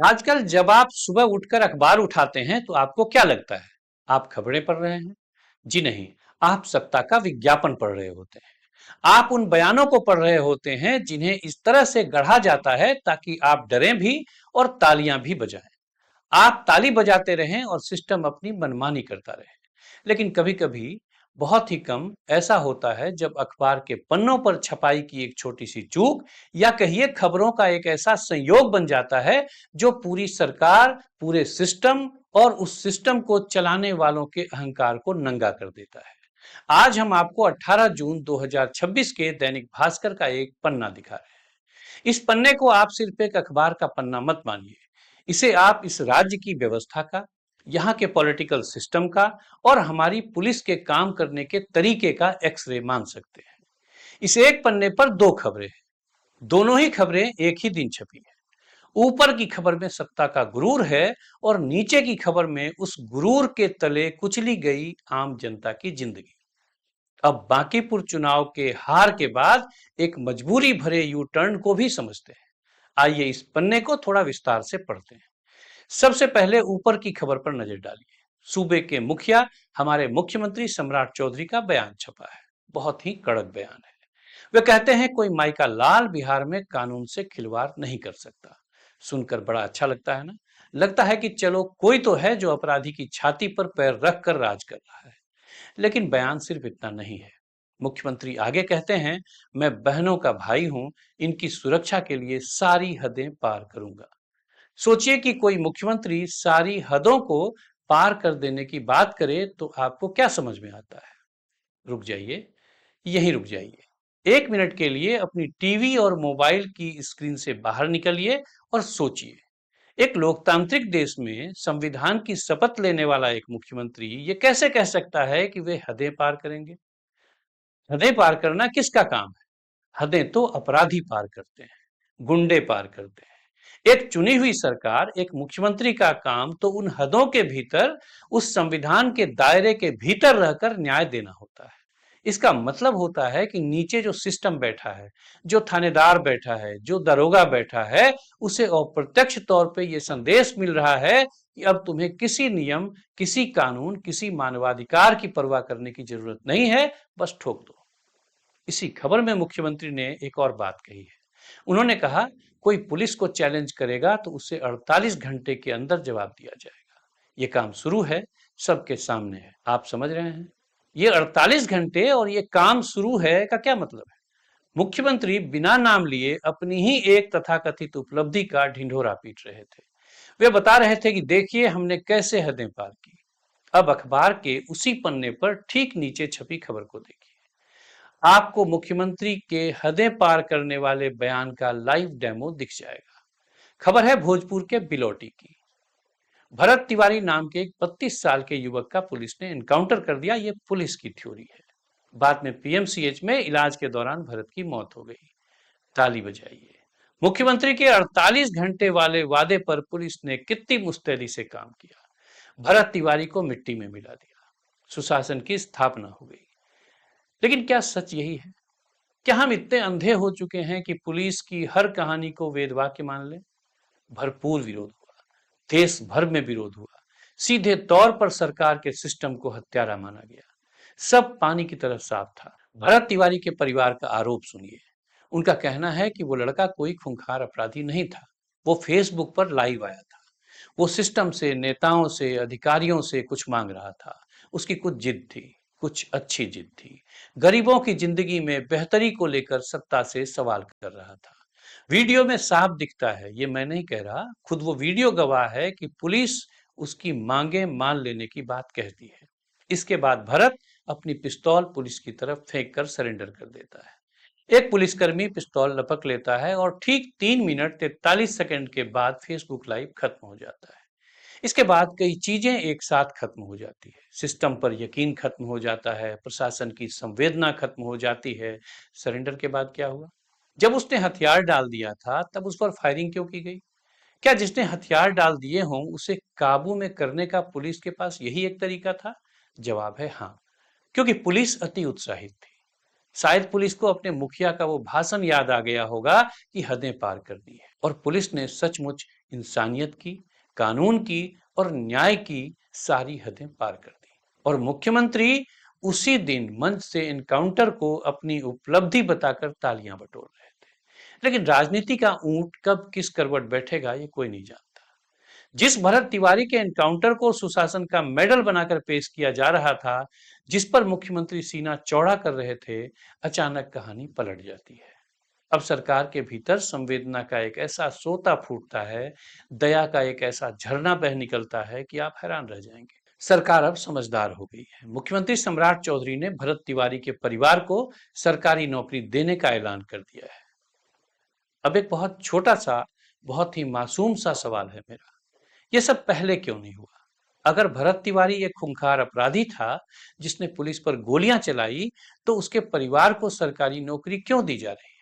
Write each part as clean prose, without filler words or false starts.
आजकल जब आप सुबह उठकर अखबार उठाते हैं तो आपको क्या लगता है? आप खबरें पढ़ रहे हैं? जी नहीं, आप सत्ता का विज्ञापन पढ़ रहे होते हैं। आप उन बयानों को पढ़ रहे होते हैं जिन्हें इस तरह से गढ़ा जाता है ताकि आप डरें भी और तालियां भी बजाएं। आप ताली बजाते रहें और सिस्टम अपनी मनमानी करता रहे। लेकिन कभी-कभी बहुत ही कम ऐसा होता है जब अखबार के पन्नों पर छपाई की एक छोटी सी चूक या कहिए खबरों का एक ऐसा संयोग बन जाता है जो पूरी सरकार, पूरे सिस्टम और उस सिस्टम को चलाने वालों के अहंकार को नंगा कर देता है। आज हम आपको 18 जून 2026 के दैनिक भास्कर का एक पन्ना दिखा रहे हैं। इस पन्ने को आप सिर्फ एक अखबार का पन्ना मत मानिए। इसे आप इस राज्य की व्यवस्था का, यहाँ के पॉलिटिकल सिस्टम का और हमारी पुलिस के काम करने के तरीके का एक्सरे मान सकते हैं। इस एक पन्ने पर दो खबरें हैं। दोनों ही खबरें एक ही दिन छपी है। ऊपर की खबर में सत्ता का गुरूर है और नीचे की खबर में उस गुरूर के तले कुचली गई आम जनता की जिंदगी। अब बांकीपुर चुनाव के हार के बाद एक मजबूरी भरे यू टर्न को भी समझते हैं। आइए इस पन्ने को थोड़ा विस्तार से पढ़ते हैं। सबसे पहले ऊपर की खबर पर नजर डालिए। सूबे के मुखिया हमारे मुख्यमंत्री सम्राट चौधरी का बयान छपा है। बहुत ही कड़क बयान है। वे कहते हैं कोई माई का लाल बिहार में कानून से खिलवाड़ नहीं कर सकता। सुनकर बड़ा अच्छा लगता है ना। लगता है कि चलो कोई तो है जो अपराधी की छाती पर पैर रख कर राज कर रहा है। लेकिन बयान सिर्फ इतना नहीं है। मुख्यमंत्री आगे कहते हैं, मैं बहनों का भाई हूं, इनकी सुरक्षा के लिए सारी हदें पार करूंगा। सोचिए कि कोई मुख्यमंत्री सारी हदों को पार कर देने की बात करे तो आपको क्या समझ में आता है? रुक जाइए, यहीं रुक जाइए। एक मिनट के लिए अपनी टीवी और मोबाइल की स्क्रीन से बाहर निकलिए और सोचिए। एक लोकतांत्रिक देश में संविधान की शपथ लेने वाला एक मुख्यमंत्री ये कैसे कह सकता है कि वे हदें पार करेंगे? हदें पार करना किसका काम है? हदें तो अपराधी पार करते हैं, गुंडे पार करते हैं। एक चुनी हुई सरकार, एक मुख्यमंत्री का काम तो उन हदों के भीतर, उस संविधान के दायरे के भीतर रहकर न्याय देना होता है। इसका मतलब होता है कि नीचे जो सिस्टम बैठा है, जो थानेदार बैठा है, जो दरोगा बैठा है, उसे अप्रत्यक्ष तौर पे ये संदेश मिल रहा है कि अब तुम्हें किसी नियम, किसी कानून, किसी मानवाधिकार की परवाह करने की जरूरत नहीं है, बस ठोक दो। इसी खबर में मुख्यमंत्री ने एक और बात कही है। उन्होंने कहा, कोई पुलिस को चैलेंज करेगा तो उसे 48 घंटे के अंदर जवाब दिया जाएगा। ये काम शुरू है, सबके सामने है। आप समझ रहे हैं? ये 48 घंटे और ये काम शुरू है का क्या मतलब है? मुख्यमंत्री बिना नाम लिए अपनी ही एक तथाकथित उपलब्धि का ढिंढोरा पीट रहे थे। वे बता रहे थे कि देखिए हमने कैसे हदें पार की। अब अखबार के उसी पन्ने पर ठीक नीचे छपी खबर को देखिए। आपको मुख्यमंत्री के हदें पार करने वाले बयान का लाइव डेमो दिख जाएगा। खबर है भोजपुर के बिलोटी की। भरत तिवारी नाम के एक 32 साल के युवक का पुलिस ने एनकाउंटर कर दिया। ये पुलिस की थ्योरी है। बाद में पीएमसीएच में इलाज के दौरान भरत की मौत हो गई। ताली बजाइए। मुख्यमंत्री के 48 घंटे वाले वादे पर पुलिस ने कितनी मुस्तैदी से काम किया। भरत तिवारी को मिट्टी में मिला दिया। सुशासन की स्थापना हो गई। लेकिन क्या सच यही है? क्या हम इतने अंधे हो चुके हैं कि पुलिस की हर कहानी को वेद वाक्य मान लें? भरपूर विरोध हुआ। देश भर में विरोध हुआ। सीधे तौर पर सरकार के सिस्टम को हत्यारा माना गया। सब पानी की तरह साफ था। भरत तिवारी के परिवार का आरोप सुनिए। उनका कहना है कि वो लड़का कोई खूंखार अपराधी नहीं था। वो फेसबुक पर लाइव आया था। वो सिस्टम से, नेताओं से, अधिकारियों से कुछ मांग रहा था। उसकी कुछ जिद थी, कुछ अच्छी जिद थी। गरीबों की जिंदगी में बेहतरी को लेकर सत्ता से सवाल कर रहा था। वीडियो में साफ दिखता है, ये मैं नहीं कह रहा, खुद वो वीडियो गवाह है कि पुलिस उसकी मांगे मान लेने की बात कहती है। इसके बाद भरत अपनी पिस्तौल पुलिस की तरफ फेंक कर सरेंडर कर देता है। एक पुलिसकर्मी पिस्तौल लपक लेता है और ठीक 3 मिनट 43 सेकंड के बाद फेसबुक लाइव खत्म हो जाता है। इसके बाद कई चीजें एक साथ खत्म हो जाती है। सिस्टम पर यकीन खत्म हो जाता है, प्रशासन की संवेदना खत्म हो जाती है। सरेंडर के बाद क्या हुआ? जब उसने हथियार डाल दिया था तब उस पर फायरिंग क्यों की गई? क्या जिसने हथियार डाल दिए हों उसे काबू में करने का पुलिस के पास यही एक तरीका था? जवाब है हाँ, क्योंकि पुलिस अति उत्साहित थी। शायद पुलिस को अपने मुखिया का वो भाषण याद आ गया होगा कि हदें पार कर दी है और पुलिस ने सचमुच इंसानियत की, कानून की और न्याय की सारी हदें पार कर दी। और मुख्यमंत्री उसी दिन मंच से एनकाउंटर को अपनी उपलब्धि बताकर तालियां बटोर रहे थे। लेकिन राजनीति का ऊंट कब किस करवट बैठेगा ये कोई नहीं जानता। जिस भरत तिवारी के एनकाउंटर को सुशासन का मेडल बनाकर पेश किया जा रहा था, जिस पर मुख्यमंत्री सीना चौड़ा कर रहे थे, अचानक कहानी पलट जाती है। अब सरकार के भीतर संवेदना का एक ऐसा सोता फूटता है, दया का एक ऐसा झरना बह निकलता है कि आप हैरान रह जाएंगे। सरकार अब समझदार हो गई है। मुख्यमंत्री सम्राट चौधरी ने भरत तिवारी के परिवार को सरकारी नौकरी देने का ऐलान कर दिया है। अब एक बहुत छोटा सा, बहुत ही मासूम सा सवाल है मेरा, ये सब पहले क्यों नहीं हुआ? अगर भरत तिवारी एक खूंखार अपराधी था जिसने पुलिस पर गोलियां चलाई, तो उसके परिवार को सरकारी नौकरी क्यों दी जा रही है?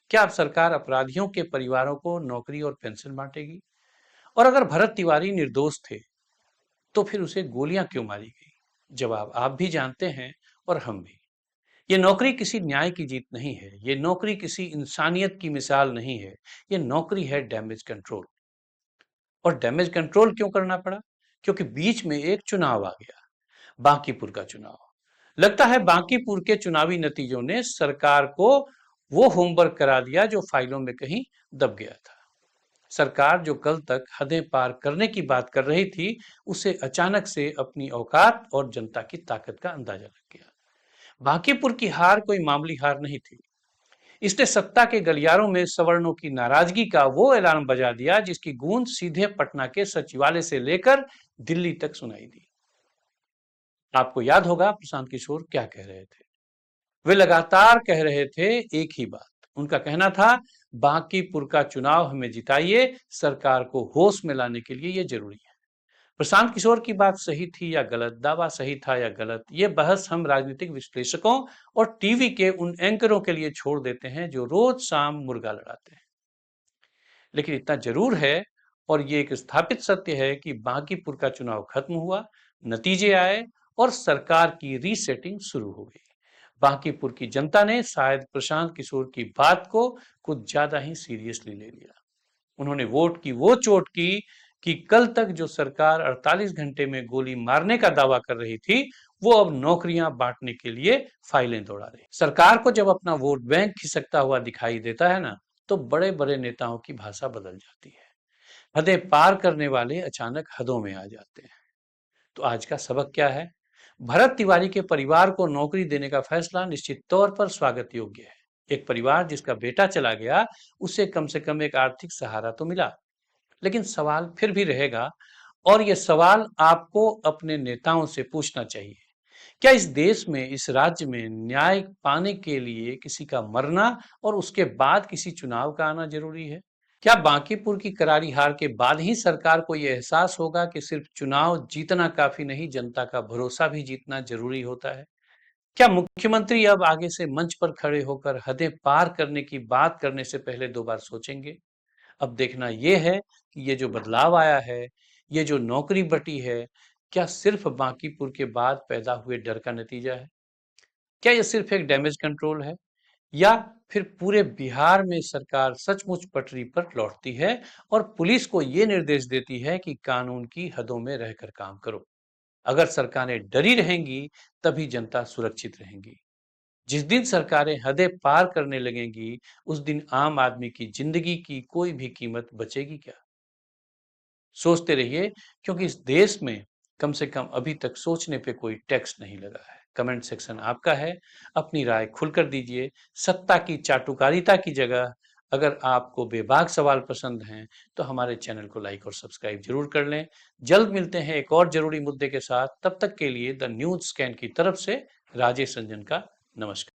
क्या अब सरकार अपराधियों के परिवारों को नौकरी और पेंशन बांटेगी? और अगर भरत तिवारी निर्दोष थे, तो फिर उसे गोलियां क्यों मारी गई? जवाब आप भी जानते हैं और हम भी। ये नौकरी किसी न्याय की जीत नहीं है, ये नौकरी किसी इंसानियत की मिसाल नहीं है, ये नौकरी है डैमेज कंट्रोल। और डैमेज कंट्रोल क्यों करना पड़ा? क्योंकि बीच में एक चुनाव आ गया, बांकीपुर का चुनाव। लगता है बांकीपुर के चुनावी नतीजों ने सरकार को वो होमवर्क करा दिया जो फाइलों में कहीं दब गया था। सरकार जो कल तक हदें पार करने की बात कर रही थी, उसे अचानक से अपनी औकात और जनता की ताकत का अंदाजा लग गया। बांकीपुर की हार कोई मामूली हार नहीं थी। इसने सत्ता के गलियारों में सवर्णों की नाराजगी का वो अलार्म बजा दिया जिसकी गूंज सीधे पटना के सचिवालय से लेकर दिल्ली तक सुनाई दी। आपको याद होगा प्रशांत किशोर क्या कह रहे थे? वे लगातार कह रहे थे एक ही बात। उनका कहना था, बांकीपुर का चुनाव हमें जिताइए, सरकार को होश में लाने के लिए ये जरूरी है। प्रशांत किशोर की बात सही थी या गलत, दावा सही था या गलत, ये बहस हम राजनीतिक विश्लेषकों और टीवी के उन एंकरों के लिए छोड़ देते हैं जो रोज शाम मुर्गा लड़ाते हैं। लेकिन इतना जरूर है, और ये एक स्थापित सत्य है, कि बांकीपुर का चुनाव खत्म हुआ, नतीजे आए और सरकार की रीसेटिंग शुरू हो गई। बांकीपुर की जनता ने शायद प्रशांत किशोर की बात को कुछ ज्यादा ही सीरियसली ले लिया। उन्होंने वोट की वो चोट की कि कल तक जो सरकार 48 घंटे में गोली मारने का दावा कर रही थी, वो अब नौकरियां बांटने के लिए फाइलें दौड़ा रही। सरकार को जब अपना वोट बैंक खिसकता हुआ दिखाई देता है ना, तो बड़े बड़े नेताओं की भाषा बदल जाती है। हदें पार करने वाले अचानक हदों में आ जाते हैं। तो आज का सबक क्या है? भरत तिवारी के परिवार को नौकरी देने का फैसला निश्चित तौर पर स्वागत योग्य है। एक परिवार जिसका बेटा चला गया, उसे कम से कम एक आर्थिक सहारा तो मिला। लेकिन सवाल फिर भी रहेगा, और यह सवाल आपको अपने नेताओं से पूछना चाहिए। क्या इस देश में, इस राज्य में न्याय पाने के लिए किसी का मरना और उसके बाद किसी चुनाव का आना जरूरी है? क्या बांकीपुर की करारी हार के बाद ही सरकार को यह एहसास होगा कि सिर्फ चुनाव जीतना काफी नहीं, जनता का भरोसा भी जीतना जरूरी होता है? क्या मुख्यमंत्री अब आगे से मंच पर खड़े होकर हदें पार करने की बात करने से पहले दो बार सोचेंगे? अब देखना यह है कि ये जो बदलाव आया है, ये जो नौकरी बटी है, क्या सिर्फ बांकीपुर के बाद पैदा हुए डर का नतीजा है? क्या ये सिर्फ एक डैमेज कंट्रोल है, या फिर पूरे बिहार में सरकार सचमुच पटरी पर लौटती है और पुलिस को ये निर्देश देती है कि कानून की हदों में रहकर काम करो? अगर सरकारें डरी रहेंगी, तभी जनता सुरक्षित रहेंगी। जिस दिन सरकारें हदें पार करने लगेंगी, उस दिन आम आदमी की जिंदगी की कोई भी कीमत बचेगी क्या? सोचते रहिए, क्योंकि इस देश में कम से कम अभी तक सोचने पे कोई टैक्स नहीं लगा है। कमेंट सेक्शन आपका है, अपनी राय खुलकर दीजिए। सत्ता की चाटुकारिता की जगह अगर आपको बेबाक सवाल पसंद हैं, तो हमारे चैनल को लाइक और सब्सक्राइब जरूर कर लें। जल्द मिलते हैं एक और जरूरी मुद्दे के साथ। तब तक के लिए द न्यूज स्कैन की तरफ से राजेश रंजन का नमस्कार।